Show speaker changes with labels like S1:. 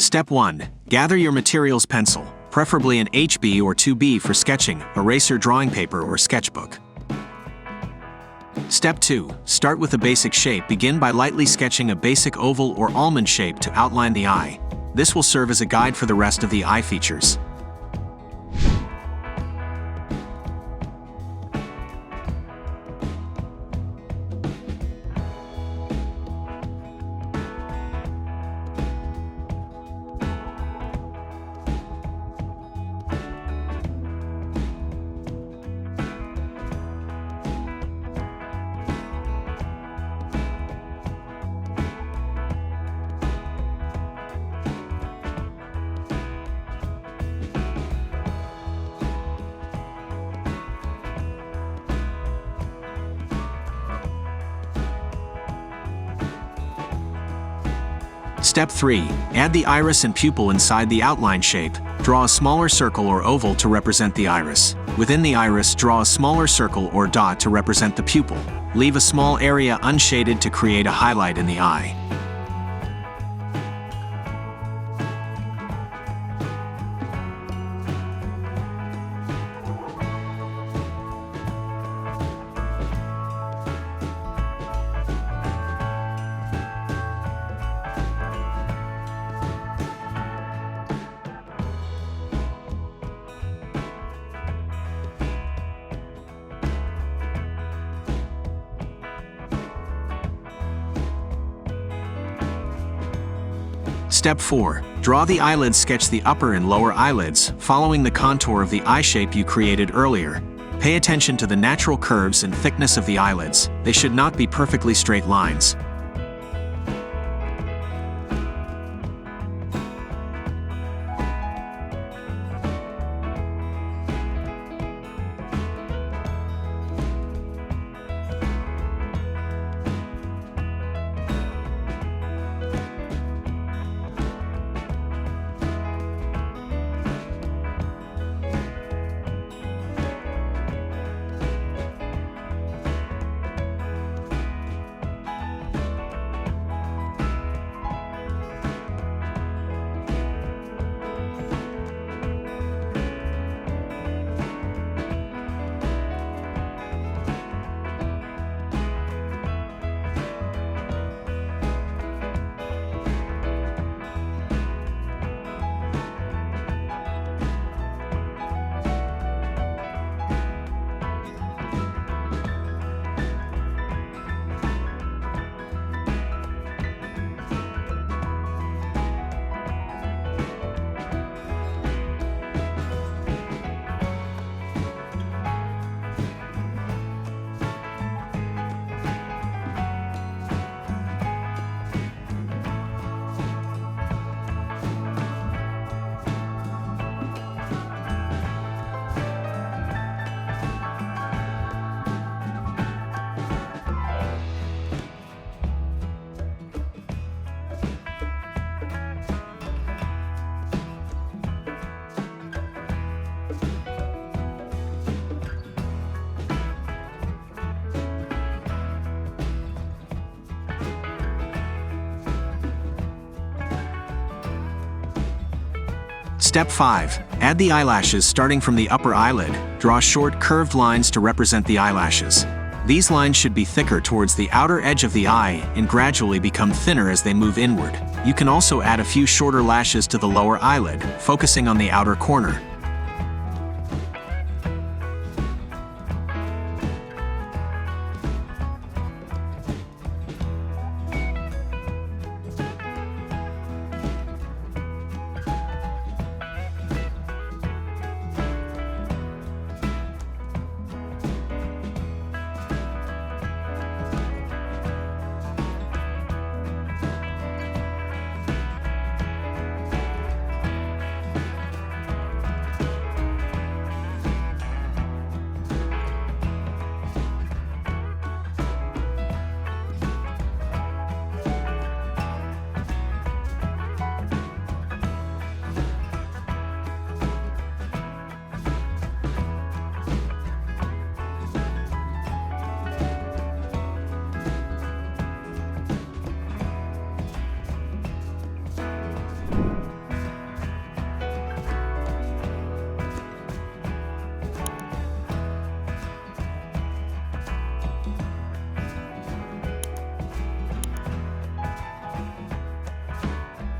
S1: Step 1. Gather your materials: pencil, preferably an HB or 2B for sketching, eraser, drawing paper, or sketchbook. Step 2. Start with a basic shape. Begin by lightly sketching a basic oval or almond shape to outline the eye. This will serve as a guide for the rest of the eye features. Step 3. Add the iris and pupil inside the outline shape. Draw a smaller circle or oval to represent the iris. Within the iris, draw a smaller circle or dot to represent the pupil. Leave a small area unshaded to create a highlight in the eye. Step 4. Draw the eyelids. Sketch the upper and lower eyelids, following the contour of the eye shape you created earlier. Pay attention to the natural curves and thickness of the eyelids. They should not be perfectly straight lines. Step 5. Add the eyelashes. Starting from the upper eyelid, draw short, curved lines to represent the eyelashes. These lines should be thicker towards the outer edge of the eye and gradually become thinner as they move inward. You can also add a few shorter lashes to the lower eyelid, focusing on the outer corner.